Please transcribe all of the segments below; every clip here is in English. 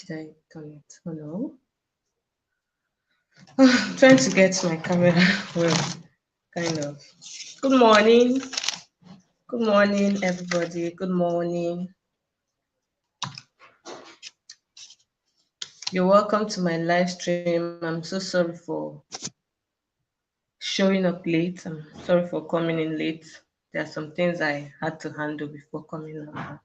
Should I turn it? Oh no. I'm trying to get my camera well, kind of. Good morning. Good morning, everybody. Good morning. You're welcome to my live stream. I'm so sorry for showing up late. I'm sorry for coming in late. There are some things I had to handle before coming on.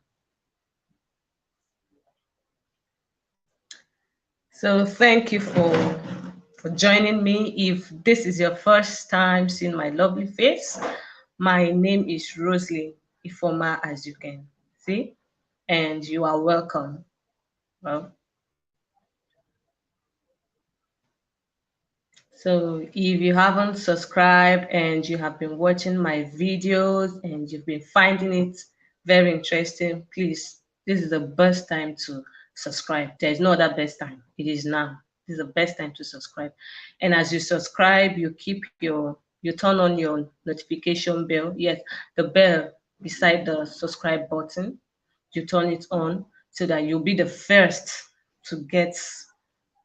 So thank you for joining me. If this is your first time seeing my lovely face, my name is Rosalie Ifoma, as you can see, and you are welcome. Well, so if you haven't subscribed and you have been watching my videos and you've been finding it very interesting, please, this is the best time to subscribe. There is no other best time. It is now. This is the best time to subscribe. And as you subscribe, you turn on your notification bell. Yes, the bell beside the subscribe button. You turn it on so that you'll be the first to get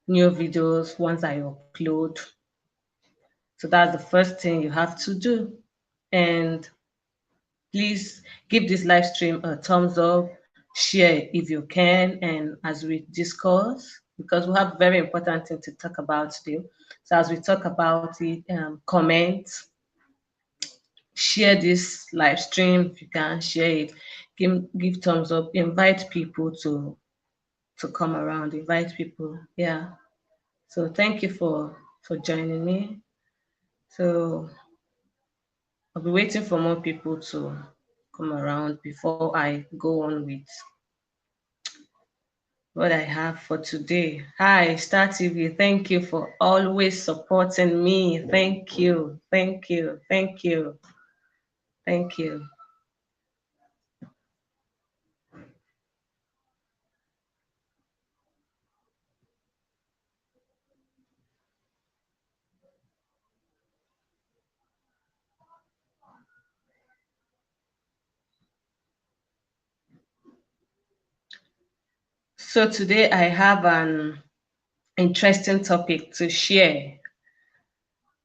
new videos once I upload. So that's the first thing you have to do. And please give this live stream a thumbs up, share if you can, and as we discuss, because we have very important thing to talk about today. So as we talk about it, comment, share this live stream if you can, share it, give thumbs up, invite people to come around, invite people. Yeah. So thank you for joining me. So I'll be waiting for more people to come around before I go on with what I have for today. Hi, Star TV. Thank you for always supporting me. Thank you. Thank you. Thank you. Thank you. So today I have an interesting topic to share.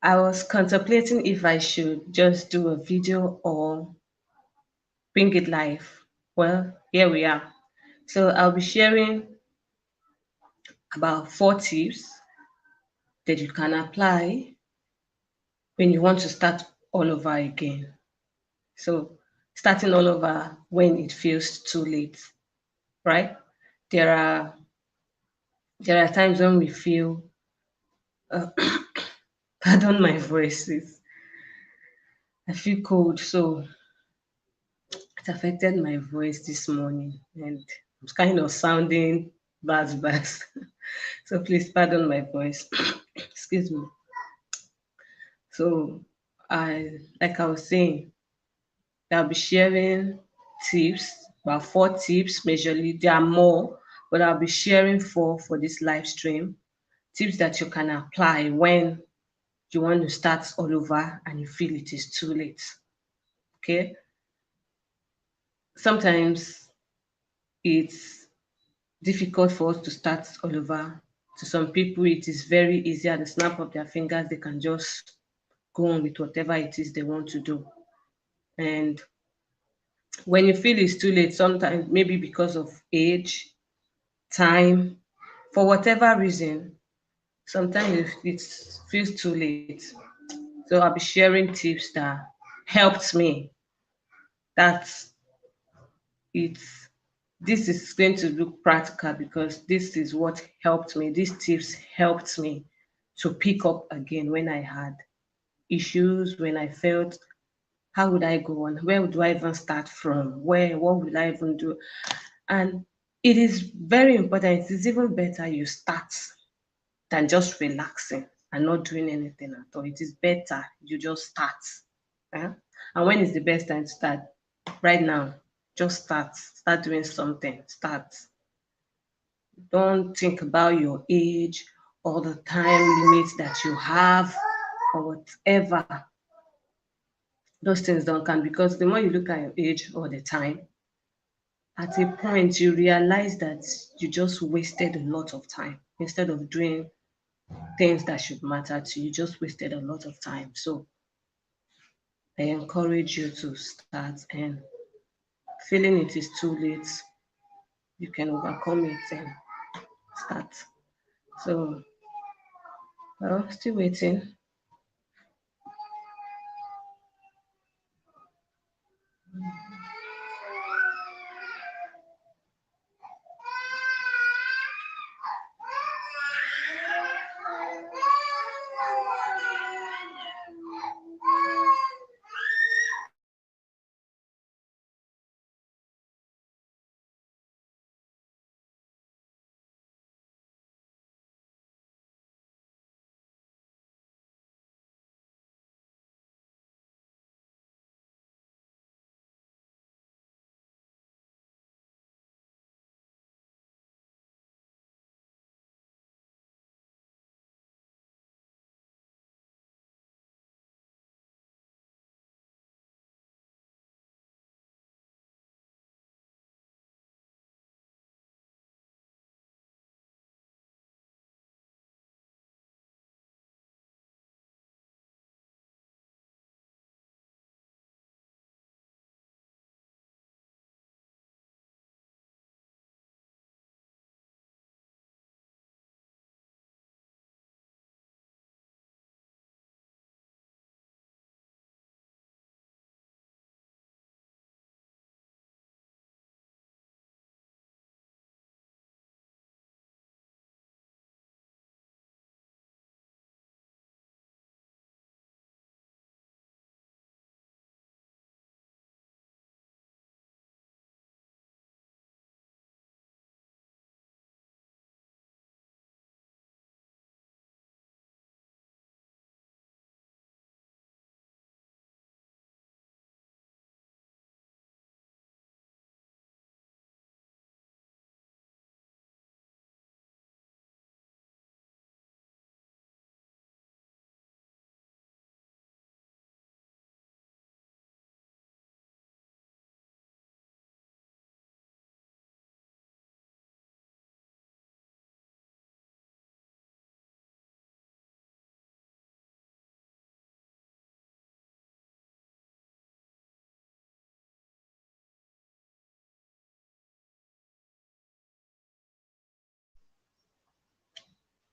I was contemplating if I should just do a video or bring it live. Well, here we are. So I'll be sharing about 4 tips that you can apply when you want to start all over again. So starting all over when it feels too late, right? There are there are times when we feel uh, pardon my voices. I feel cold, so it affected my voice this morning and I'm kind of sounding bad. So please pardon my voice. Excuse me. So like I was saying, I'll be sharing tips, about 4 tips majorly. There are more, but I'll be sharing 4 for this live stream. Tips that you can apply when you want to start all over and you feel it is too late. Okay. Sometimes it's difficult for us to start all over. To some people, it is very easy at the snap of their fingers. They can just go on with whatever it is they want to do. And when you feel it's too late, sometimes maybe because of age, time, for whatever reason, sometimes it feels too late. So I'll be sharing tips that helped me. That's it. This is going to look practical because this is what helped me. These tips helped me to pick up again when I had issues, when I felt, how would I go on? Where do I even start from? What will I even do? And it is very important. It is even better you start than just relaxing and not doing anything at all. It is better you just start. Eh? And when is the best time to start? Right now. Just start. Start doing something. Start. Don't think about your age or the time limit that you have or whatever. Those things don't count because the more you look at your age or the time, at a point you realize that you just wasted a lot of time instead of doing things that should matter to you. You just wasted a lot of time. So I encourage you to start, and feeling it is too late, you can overcome it and start. So, well, still waiting.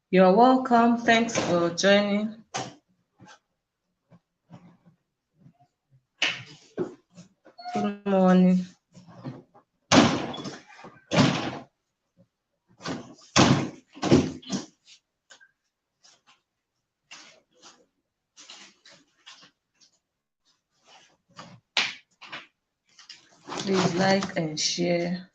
You're welcome. Thanks for joining. Good morning. Please like and share.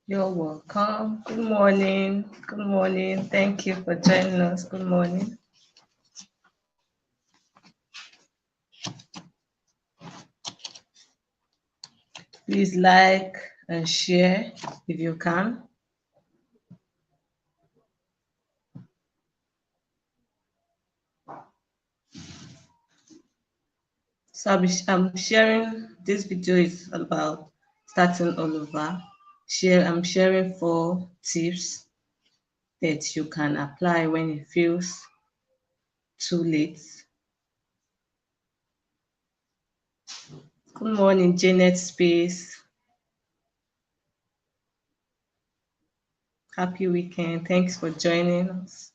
You're welcome. Good morning. Good morning. Thank you for joining us. Good morning. Please like and share if you can. So I'm sharing this video is about starting all over. I'm sharing 4 tips that you can apply when it feels too late. Good morning, Janet Space. Happy weekend. Thanks for joining us.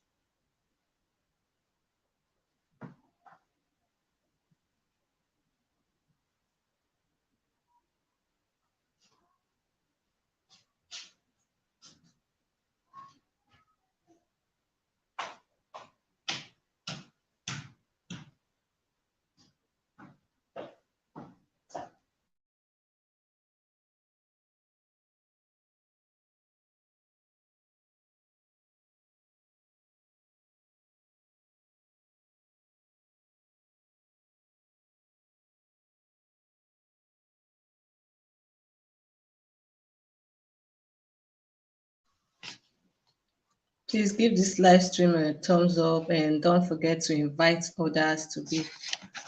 Please give this live stream a thumbs up and don't forget to invite others to be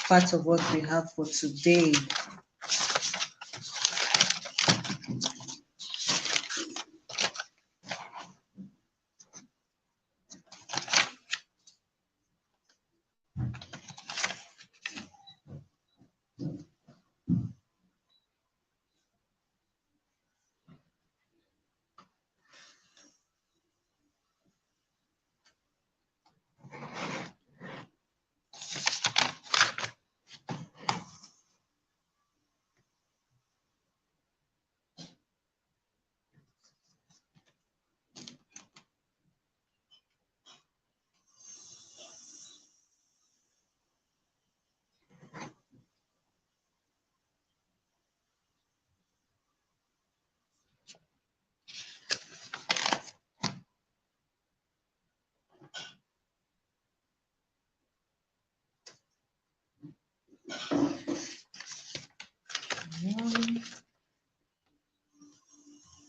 part of what we have for today.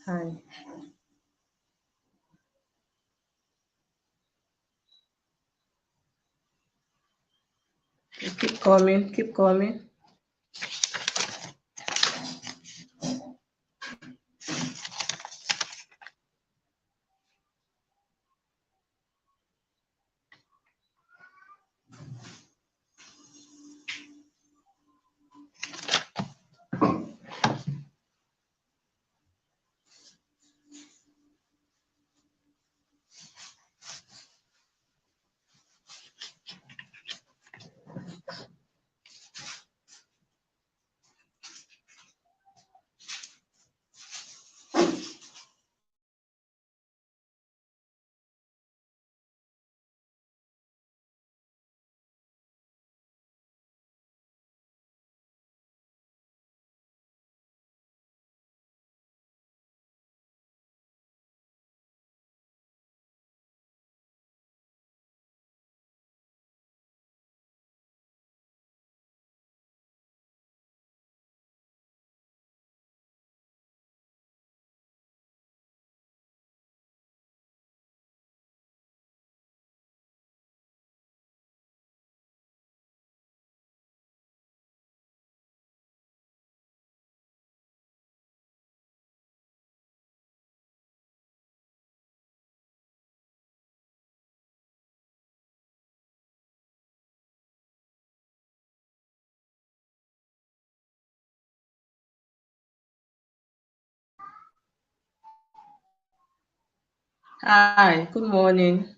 Hi. Keep coming, keep coming. Hi, good morning.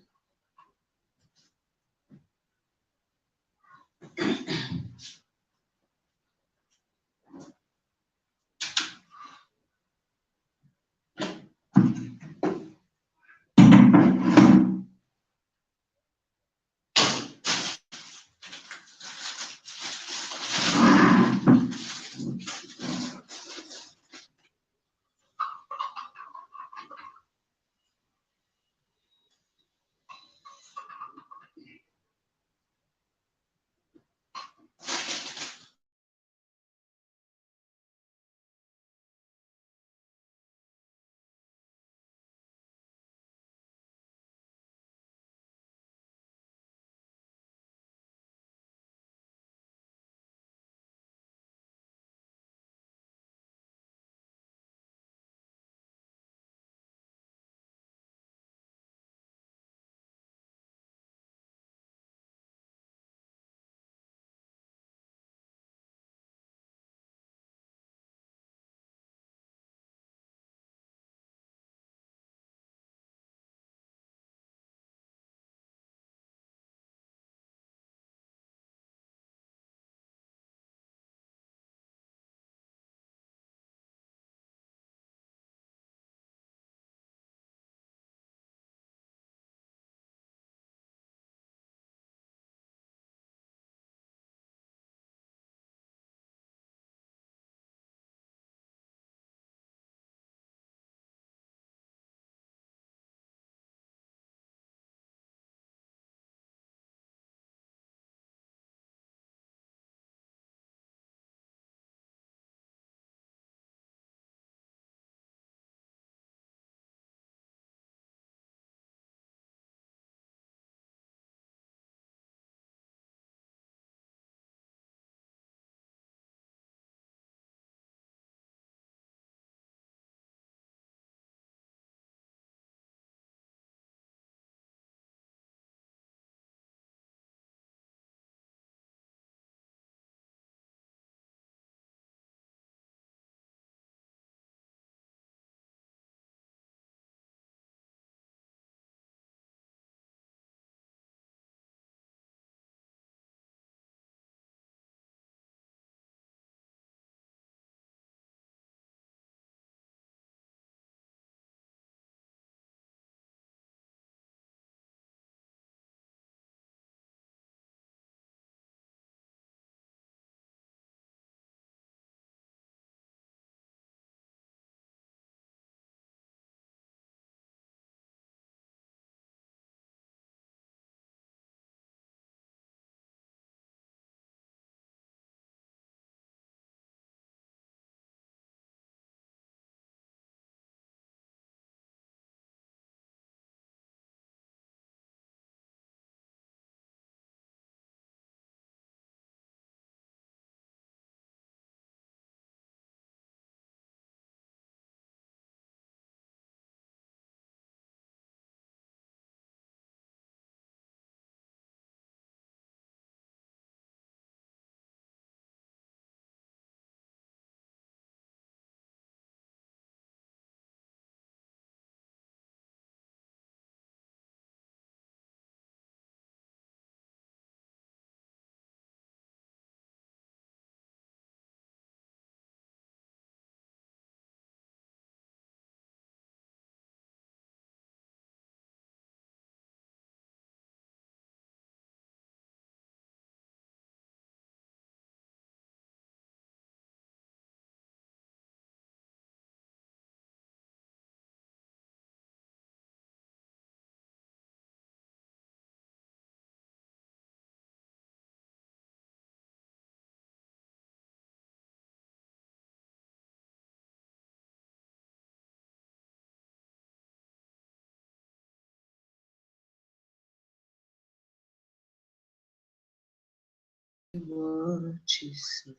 watches me.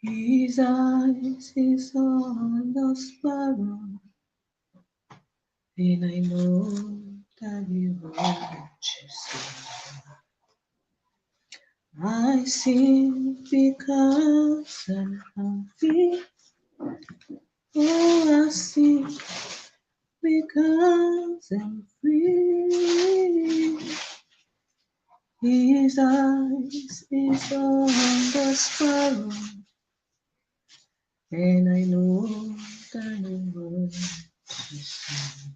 His eyes is on the sparrow, and I know that he watches me. I sing because I'm happy. Oh, I sing because I'm free. His eyes is on the sparrow, and I know that he watches me.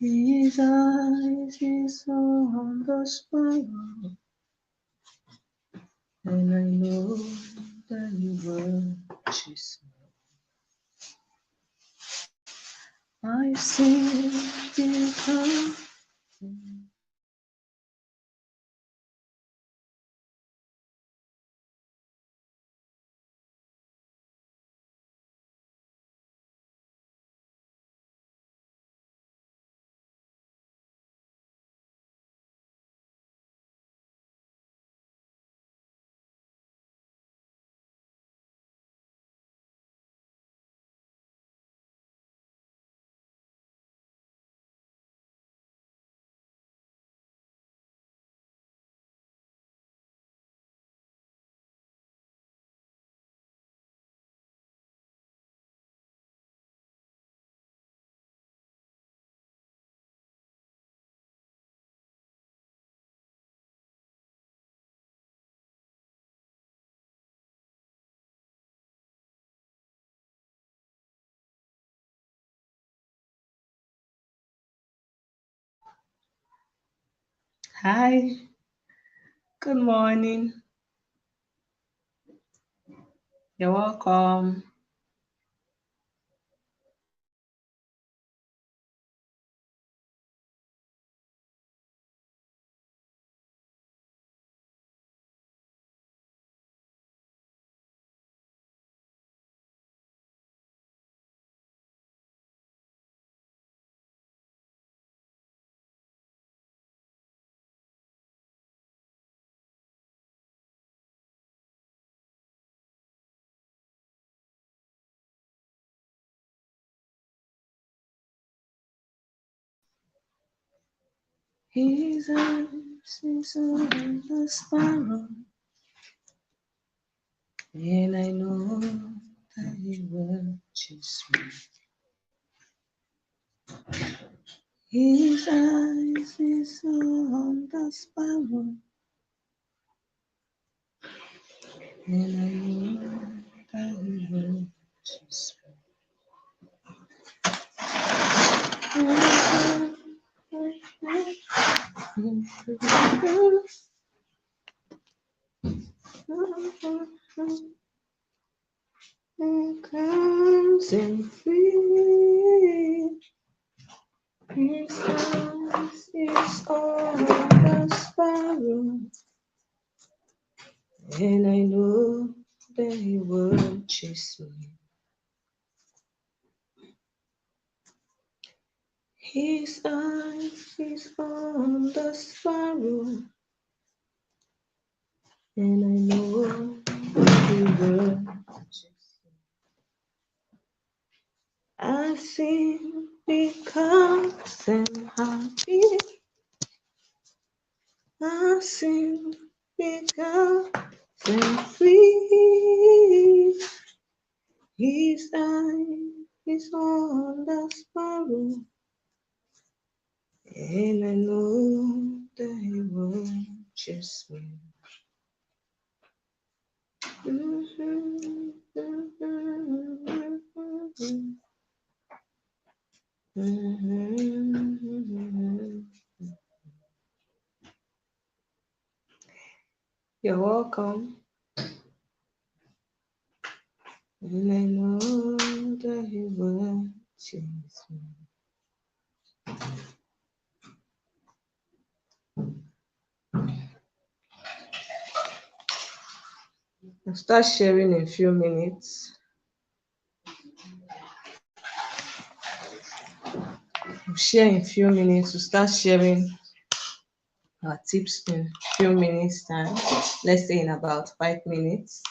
His eyes is on the sparrow, and I know that he watches me. I sing because hi, good morning. You're welcome. His eyes is on the sparrow, and I know that he watches me. His eyes is on the sparrow, and I know that he watches me. Comes and free. His eyes is on the sparrow, and I know that he watches me. His eyes is on the sparrow, and I know that he watches me. I sing because I'm happy. I sing because I'm free. His eye is on the sparrow, and I know that he watches me. You're welcome. And I know that he watches me. I'll start sharing in a few minutes. We'll share in a few minutes. We'll start sharing our tips in few minutes time. Let's say in about 5 minutes.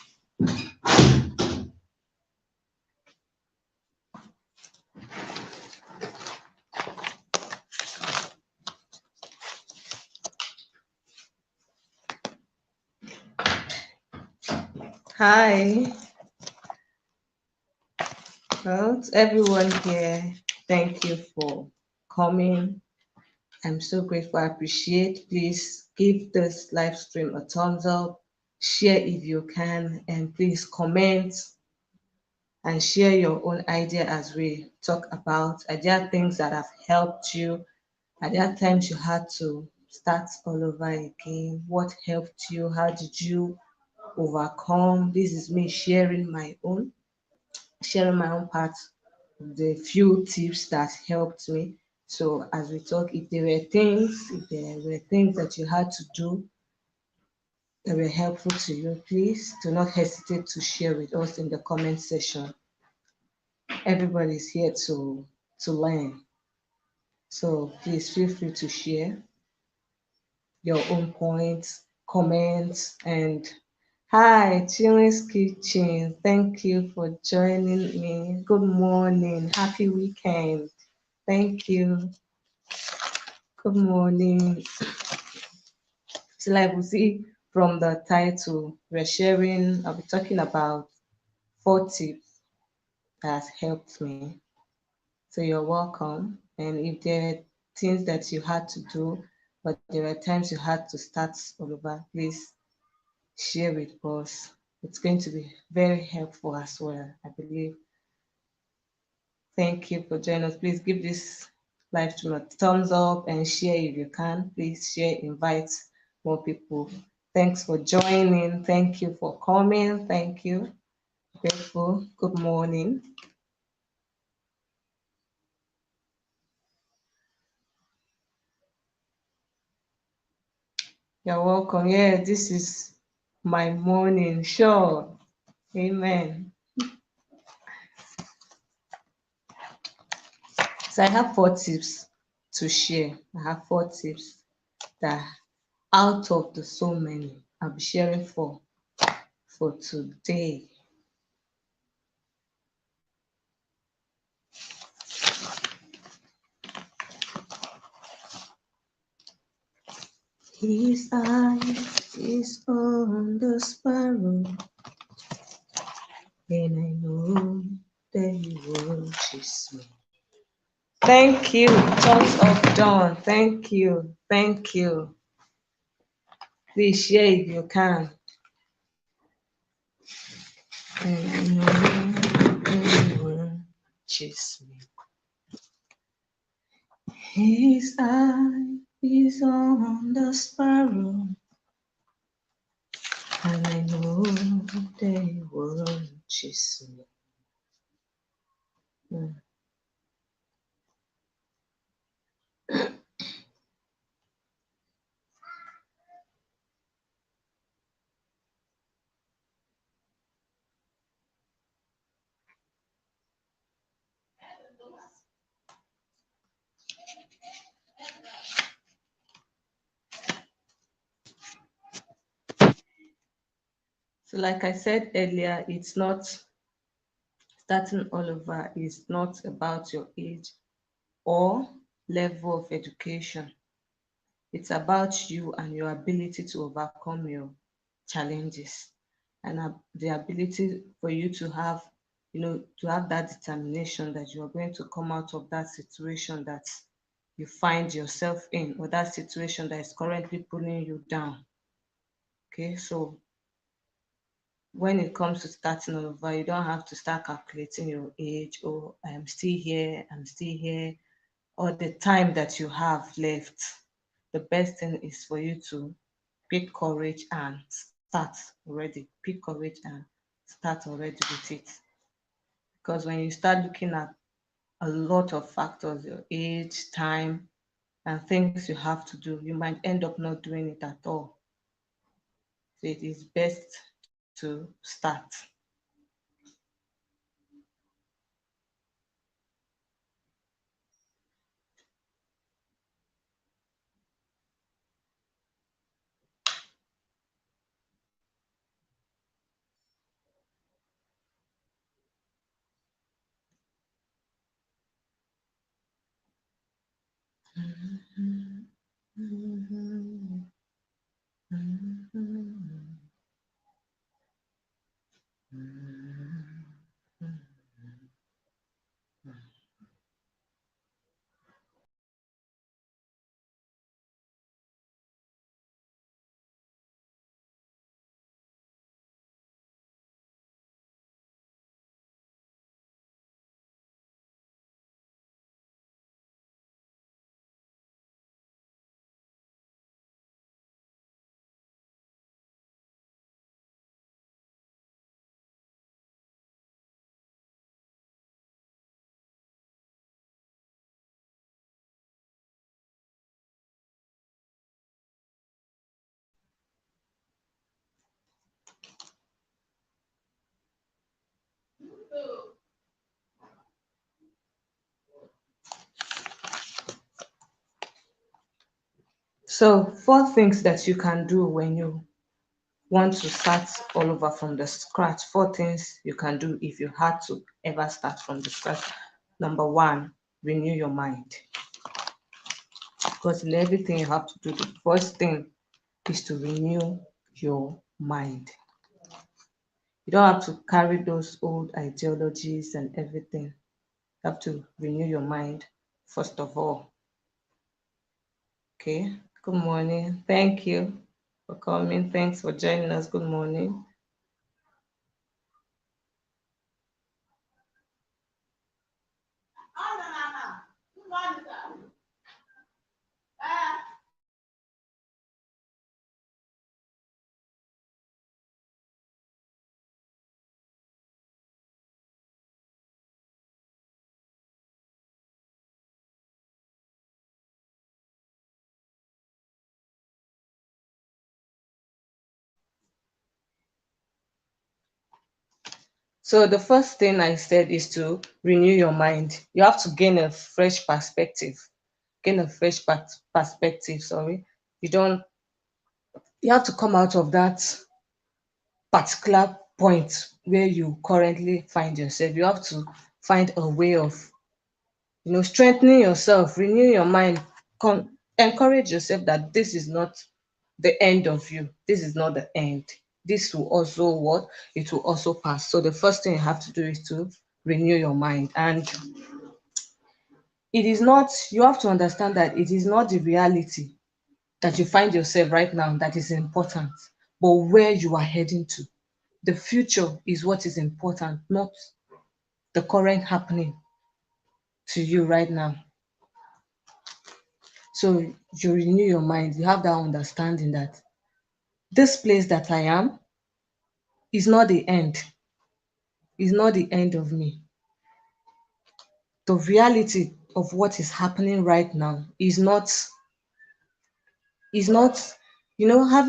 Hi, well, to everyone here, thank you for coming. I'm so grateful. I appreciate. Please give this live stream a thumbs up, share if you can, and please comment and share your own idea as we talk about. Are there things that have helped you? Are there times you had to start all over again? What helped you? How did you overcome? This is me sharing my own part of the few tips that helped me. So as we talk, if there were things that you had to do that were helpful to you, please do not hesitate to share with us in the comment section. Everybody's here to learn. So please feel free to share your own points, comments, and hi, Chilling's Kitchen. Thank you for joining me. Good morning. Happy weekend. Thank you. Good morning. So like we see from the title, I'll be talking about 4 tips that helped me. So you're welcome. And if there are things that you had to do, but there are times you had to start all over, please share with us. It's going to be very helpful as well, I believe. Thank you for joining us. Please give this live stream a thumbs up and share if you can. Please share, invite more people. Thanks for joining. Thank you for coming. Thank you. Grateful. Good morning. You're welcome. Yeah, this is my morning. Sure. Amen. So I have 4 tips to share. I have 4 tips that out of the so many I'll be sharing for today. His eyes is on the sparrow, and I know that he watches me. Thank you, Thoughts of Dawn. Thank you. Thank you. Please share if you can. And I know that he watches me. His eye is on the sparrow, and I know that he watches me. So like I said earlier, it's not starting all over is not about your age or level of education. It's about you and your ability to overcome your challenges and the ability for you to have, to have that determination that you are going to come out of that situation that you find yourself in, or that situation that is currently pulling you down. Okay, so when it comes to starting all over, you don't have to start calculating your age. Oh, I'm still here, or the time that you have left. The best thing is for you to pick courage and start already. Pick courage and start already with it. Because when you start looking at a lot of factors, your age, time, and things you have to do, you might end up not doing it at all. So it is best to start. So, four things that you can do when you want to start all over from the scratch. Four things you can do if you had to ever start from the scratch. Number one, renew your mind. Because in everything you have to do, the first thing is to renew your mind. You don't have to carry those old ideologies and everything. You have to renew your mind first of all. Okay. Good morning. Thank you for coming. Thanks for joining us. Good morning. So the first thing I said is to renew your mind. You have to gain a fresh perspective. Gain a fresh perspective, sorry. You don't you have to come out of that particular point where you currently find yourself. You have to find a way of, strengthening yourself, renew your mind, encourage yourself that this is not the end of you. This is not the end. This will also what? It will also pass. So the first thing you have to do is to renew your mind. And it is not, you have to understand that it is not the reality that you find yourself right now that is important, but where you are heading to. The future is what is important, not the current happening to you right now. So you renew your mind, you have that understanding that this place that I am is not the end, is not the end of me. The reality of what is happening right now is not, having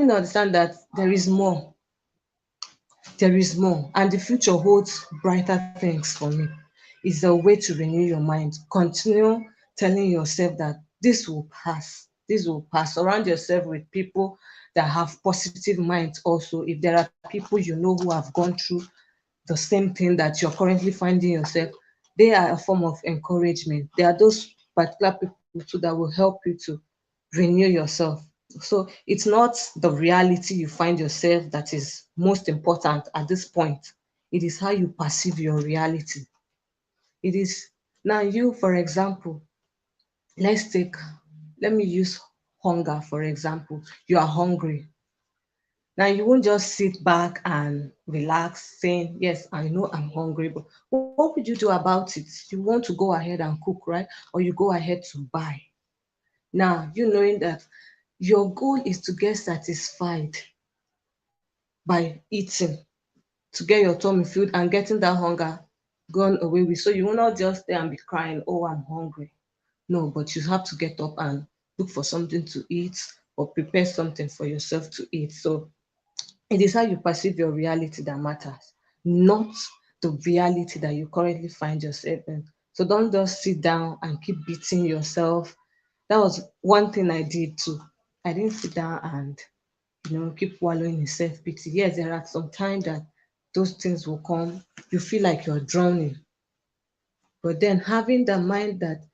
to understand that there is more, and the future holds brighter things for me. Is a way to renew your mind. Continue telling yourself that this will pass. This will pass. Surround yourself with people that have positive minds also. If there are people who have gone through the same thing that you're currently finding yourself, they are a form of encouragement. They are those particular people too that will help you to renew yourself. So it's not the reality you find yourself that is most important at this point. It is how you perceive your reality. It is now you, for example, let's take, let me use hunger, for example. You are hungry. Now you won't just sit back and relax saying, yes, I know I'm hungry, but what would you do about it? You want to go ahead and cook, right? Or you go ahead to buy. Now, you knowing that your goal is to get satisfied by eating, to get your tummy filled and getting that hunger gone away with. So you will not just stay and be crying, oh, I'm hungry. No, but you have to get up and look for something to eat or prepare something for yourself to eat. So it is how you perceive your reality that matters, not the reality that you currently find yourself in. So don't just sit down and keep beating yourself. That was one thing I did too. I didn't sit down and keep wallowing in self-pity. Yes, there are some times that those things will come. You feel like you're drowning. But then having the mind that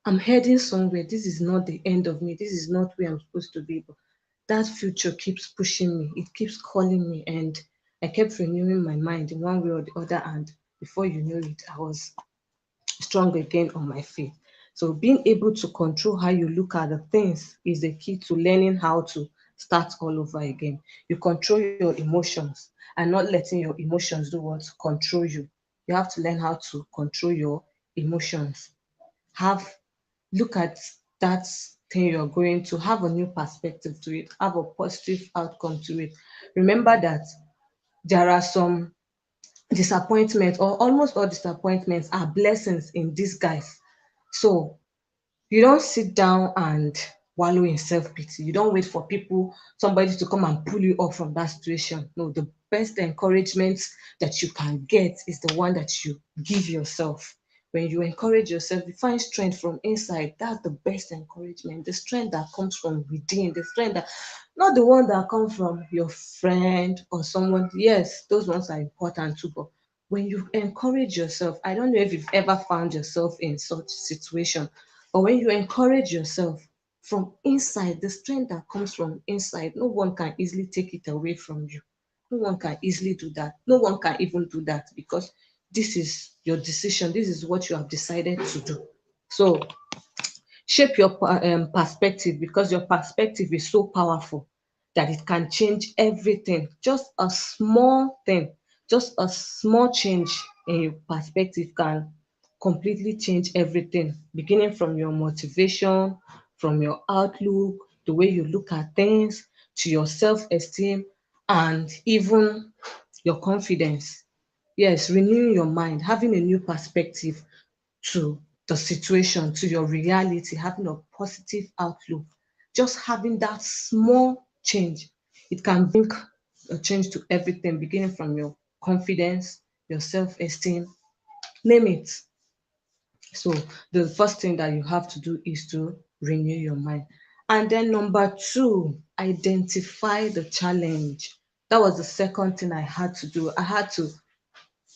I'm heading somewhere. This is not the end of me. This is not where I'm supposed to be. But that future keeps pushing me. It keeps calling me. And I kept renewing my mind in one way or the other. And before you know it, I was strong again on my feet. So being able to control how you look at the things is the key to learning how to start all over again. You control your emotions and not letting your emotions do what? Control you. You have to learn how to control your emotions. Have Look at that thing you're going to, have a new perspective to it, have a positive outcome to it. Remember that there are some disappointments, or almost all disappointments are blessings in disguise. So you don't sit down and wallow in self-pity. You don't wait for somebody to come and pull you up from that situation. No, the best encouragement that you can get is the one that you give yourself. When you encourage yourself, you find strength from inside. That's the best encouragement. The strength that comes from within, the strength that, not the one that comes from your friend or someone. Yes, those ones are important too, but when you encourage yourself, I don't know if you've ever found yourself in such situation, but when you encourage yourself from inside, the strength that comes from inside, no one can easily take it away from you. No one can easily do that. No one can even do that, because this is your decision. This is what you have decided to do. So shape your perspective, because your perspective is so powerful that it can change everything. Just a small thing, just a small change in your perspective can completely change everything, beginning from your motivation, from your outlook, the way you look at things, to your self-esteem, and even your confidence. Yes, renewing your mind, having a new perspective to the situation, to your reality, having a positive outlook, just having that small change, it can bring a change to everything, beginning from your confidence, your self esteem, name it. So, the first thing that you have to do is to renew your mind. And then, number two, identify the challenge. That was the second thing I had to do. I had to,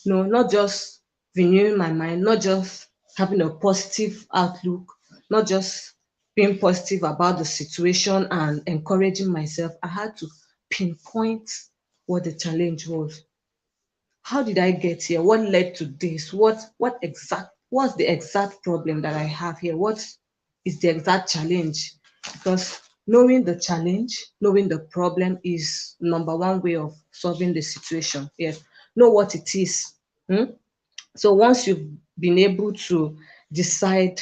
no, not just renewing my mind, not just having a positive outlook, not just being positive about the situation and encouraging myself. I had to pinpoint what the challenge was. How did I get here? What led to this? What's the exact problem that I have here? What is the exact challenge? Because knowing the challenge, knowing the problem is number one way of solving the situation. Yes, know what it is. Hmm? So once you've been able to decide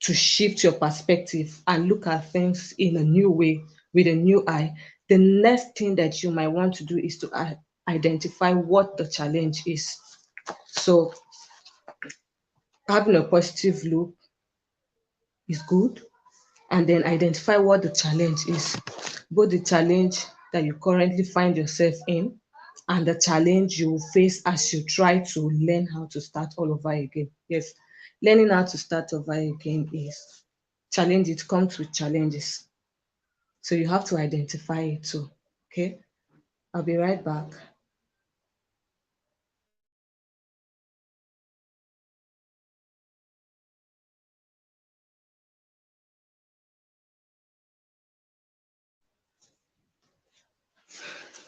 to shift your perspective and look at things in a new way, with a new eye, the next thing that you might want to do is to identify what the challenge is. So having a positive look is good, and then identify what the challenge is, both the challenge that you currently find yourself in and the challenge you will face as you try to learn how to start all over again. Yes, learning how to start over again is challenge. It comes with challenges. So you have to identify it too. Okay, I'll be right back.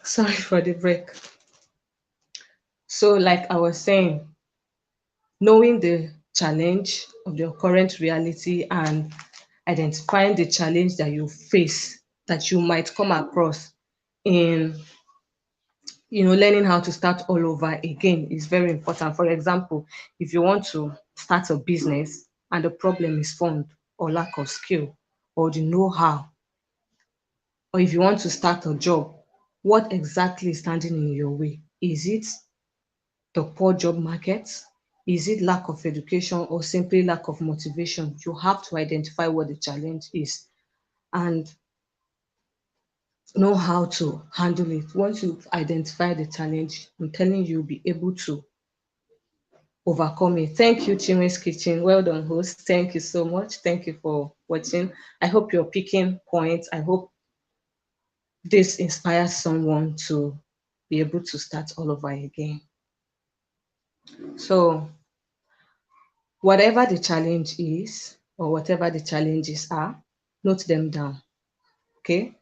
Sorry for the break. So, like I was saying, knowing the challenge of your current reality and identifying the challenge that you face, that you might come across in, learning how to start all over again is very important. For example, if you want to start a business and the problem is fund or lack of skill or the know-how, or if you want to start a job, what exactly is standing in your way? Is it the poor job market? Is it lack of education or simply lack of motivation? You have to identify what the challenge is and know how to handle it. Once you've identified the challenge, I'm telling you, you'll be able to overcome it. Thank you, Chinwe's Kitchen. Well done, host. Thank you so much. Thank you for watching. I hope you're picking points. I hope this inspires someone to be able to start all over again. So, whatever the challenge is, or whatever the challenges are, note them down, okay?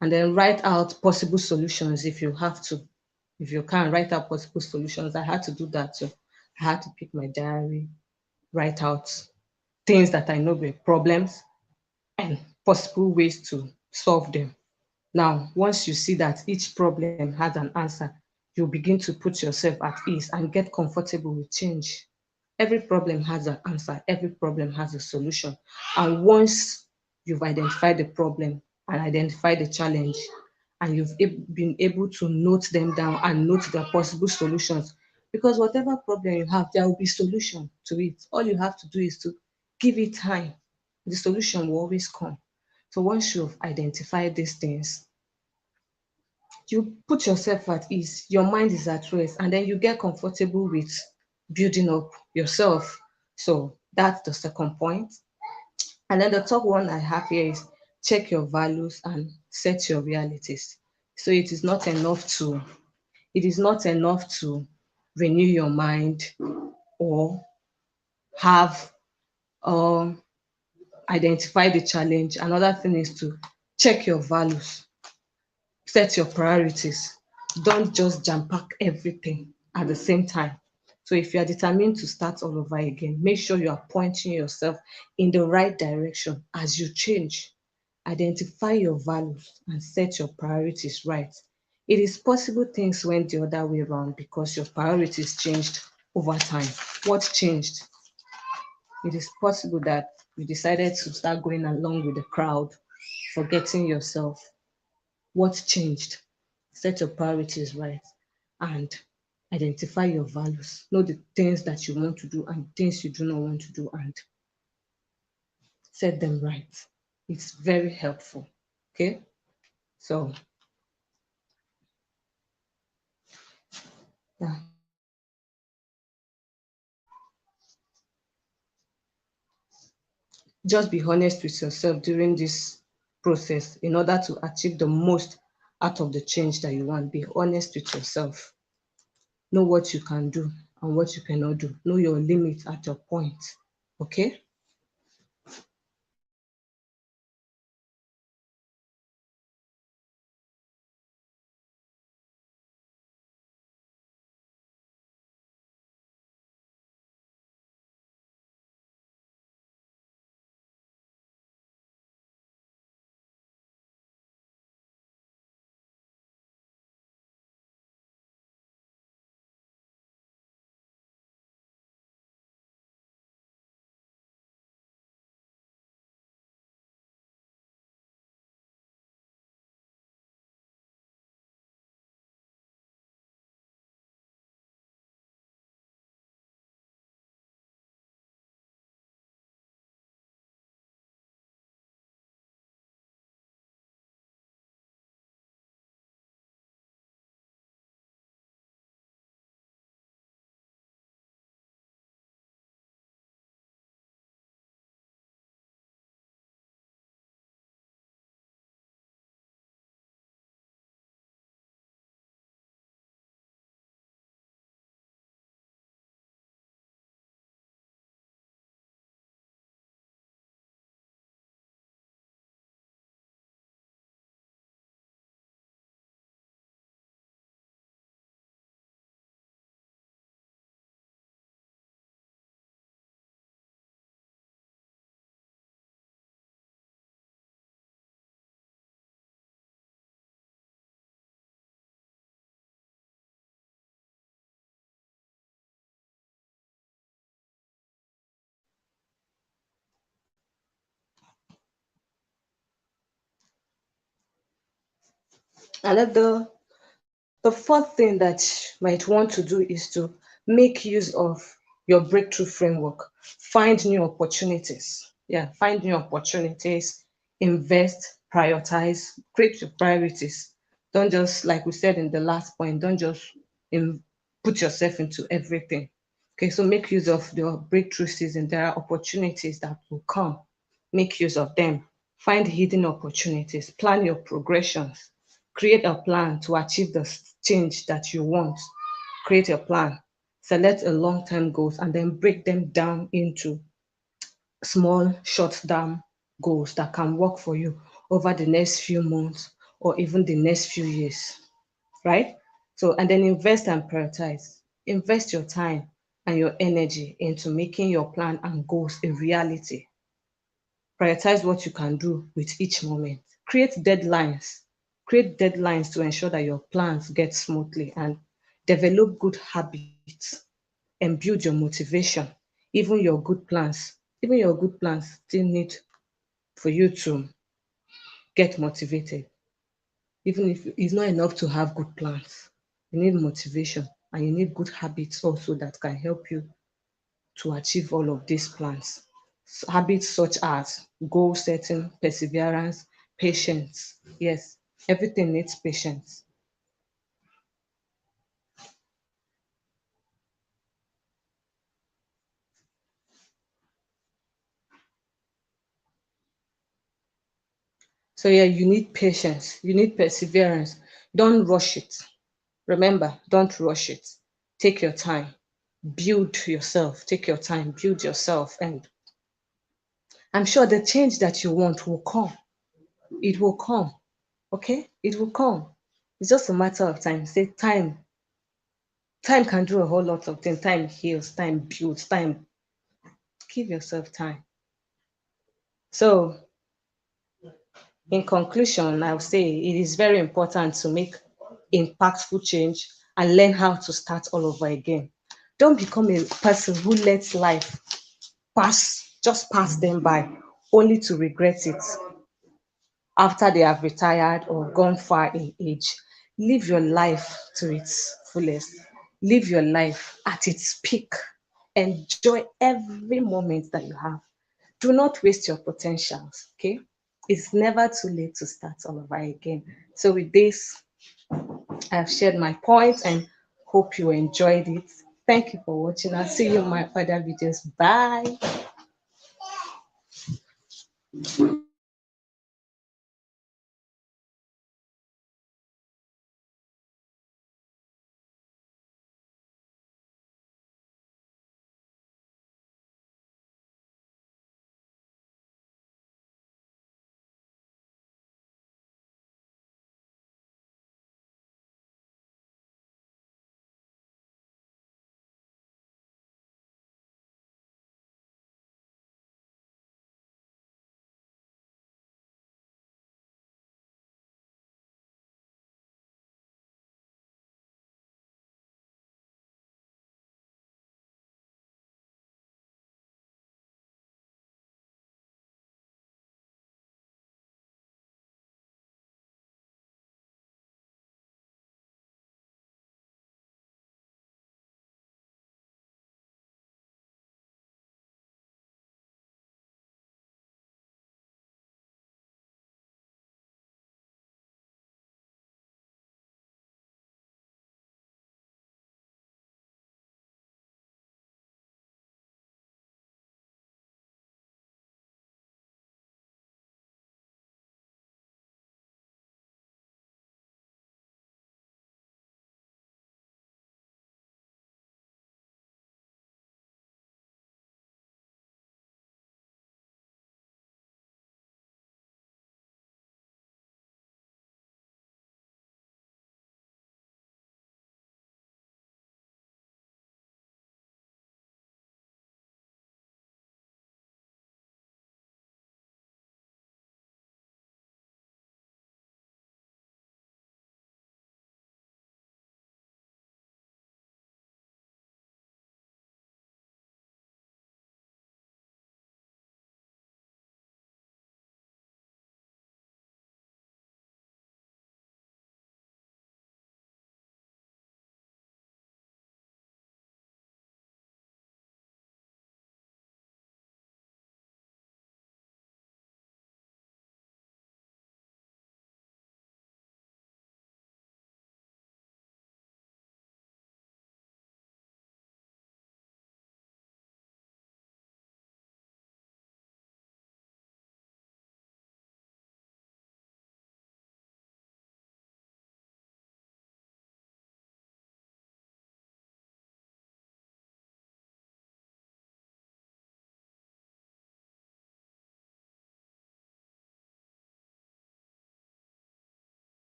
And then write out possible solutions if you have to. If you can, write out possible solutions. I had to do that too. I had to pick my diary, write out things that I know were problems and possible ways to solve them. Now, once you see that each problem has an answer, you begin to put yourself at ease and get comfortable with change. Every problem has an answer, every problem has a solution. And once you've identified the problem and identified the challenge, and you've been able to note them down and note the possible solutions, because whatever problem you have, there will be solution to it. All you have to do is to give it time. The solution will always come. So once you've identified these things, you put yourself at ease, your mind is at rest, and then you get comfortable with building up yourself. So that's the second point. And then the third one I have here is check your values and set your realities. So it is not enough to renew your mind or have um identify the challenge. Another thing is to check your values, set your priorities. Don't just jam pack everything at the same time. So if you are determined to start all over again, make sure you are pointing yourself in the right direction as you change. Identify your values and set your priorities right. It is possible things went the other way around because your priorities changed over time. What changed? It is possible that you decided to start going along with the crowd, forgetting yourself. What changed? Set your priorities right and identify your values. Know the things that you want to do and things you do not want to do and set them right. It's very helpful. Okay. So yeah, just be honest with yourself during this process in order to achieve the most out of the change that you want. Be honest with yourself. Know what you can do and what you cannot do. Know your limits at your point. Okay? And then the fourth thing that you might want to do is to make use of your breakthrough framework. Find new opportunities. Yeah, find new opportunities, invest, prioritize, create your priorities. Don't just, like we said in the last point, don't just put yourself into everything. Okay, so make use of your breakthrough season. There are opportunities that will come. Make use of them. Find hidden opportunities. Plan your progressions. Create a plan to achieve the change that you want. Create a plan. Select a long-term goals and then break them down into small short-term goals that can work for you over the next few months or even the next few years, right? So, and then invest and prioritize. Invest your time and your energy into making your plan and goals a reality. Prioritize what you can do with each moment. Create deadlines. Create deadlines to ensure that your plans get smoothly, and develop good habits and build your motivation. Even your good plans still need for you to get motivated. Even if it's not enough to have good plans, you need motivation and you need good habits also that can help you to achieve all of these plans. Habits such as goal setting, perseverance, patience. Yes, everything needs patience. So, yeah, you need patience, you need perseverance. Don't rush it. Remember, don't rush it. Take your time, build yourself, take your time, build yourself, and I'm sure the change that you want will come. It will come. Okay? It will come. It's just a matter of time. Say time. Time can do a whole lot of things. Time heals, time builds, time. Give yourself time. So, in conclusion, I would say it is very important to make impactful change and learn how to start all over again. Don't become a person who lets life just pass them by, only to regret it after they have retired or gone far in age. Live your life to its fullest. Live your life at its peak. Enjoy every moment that you have. Do not waste your potentials, okay? It's never too late to start all over again. So, with this, I've shared my points and hope you enjoyed it. Thank you for watching. I'll see you in my other videos. Bye.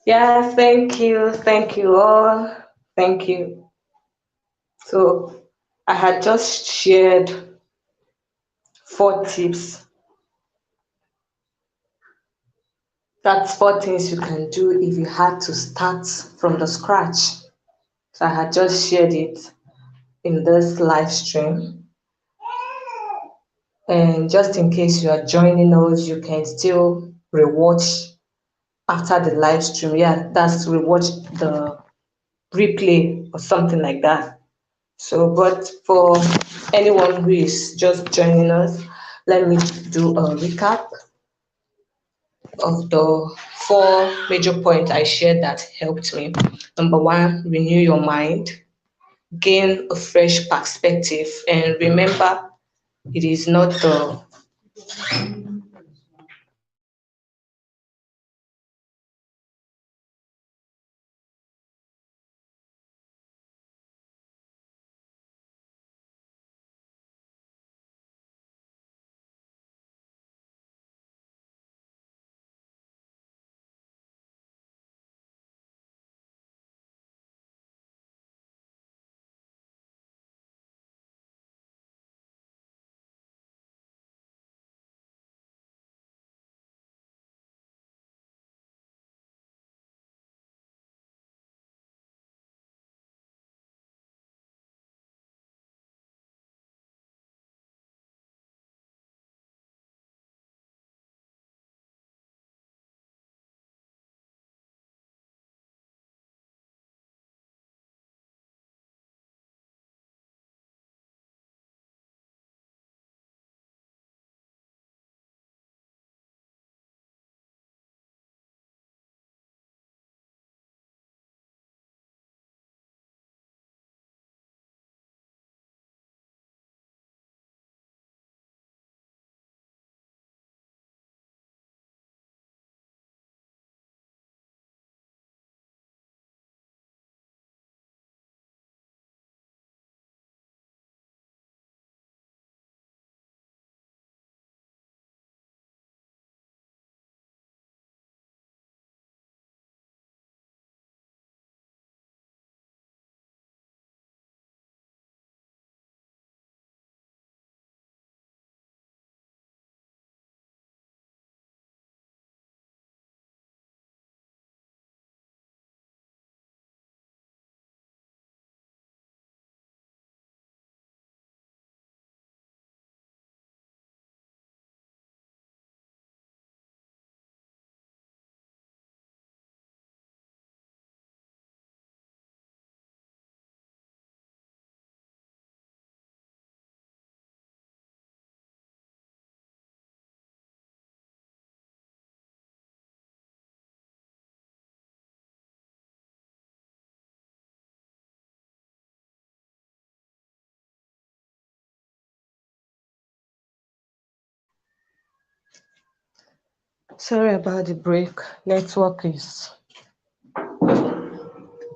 Yeah, thank you all, thank you. So I had just shared 4 tips. That's 4 things you can do if you had to start from the scratch. So I had just shared it in this live stream. And just in case you are joining us, you can still rewatch after the live stream. Yeah, that's rewatch the replay or something like that. So, but for anyone who is just joining us, let me do a recap of the 4 major points I shared that helped me. Number one, renew your mind, gain a fresh perspective, and remember it is not the Sorry about the break. Network is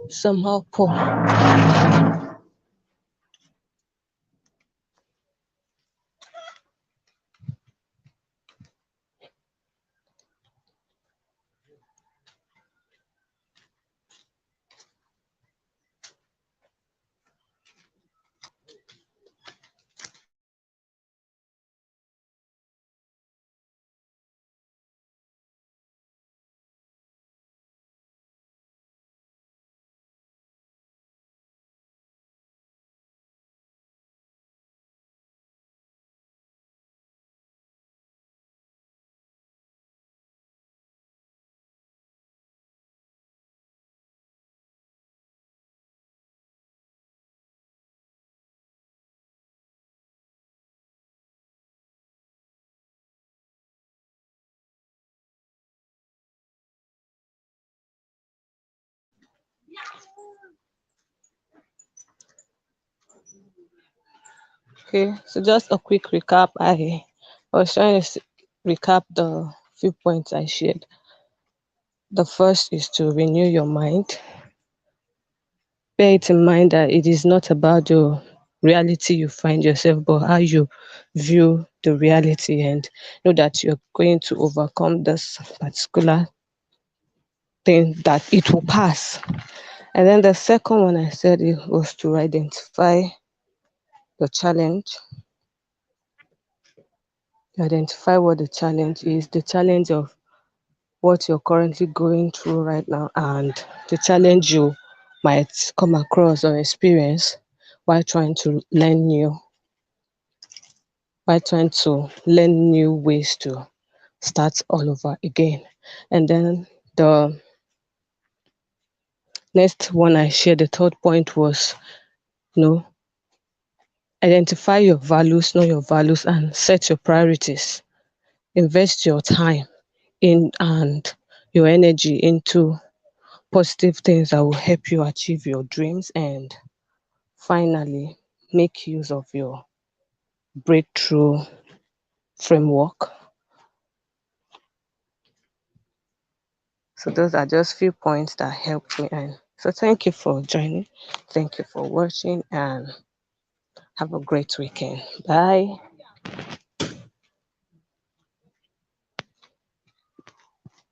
somehow poor. Okay, so just a quick recap. I was trying to recap the few points I shared. The first is to renew your mind. Bear it in mind that it is not about the reality you find yourself, but how you view the reality, and know that you're going to overcome this particular think that it will pass. And then the second one I said it was to identify the challenge, identify what the challenge is, the challenge of what you're currently going through right now, and the challenge you might come across or experience while trying to learn new, ways to start all over again. And then the next one I shared, the third point was, you know, identify your values, know your values, and set your priorities. Invest your time in and your energy into positive things that will help you achieve your dreams. And finally, make use of your breakthrough framework. So those are just few points that helped me. And so thank you for joining. Thank you for watching and have a great weekend. Bye.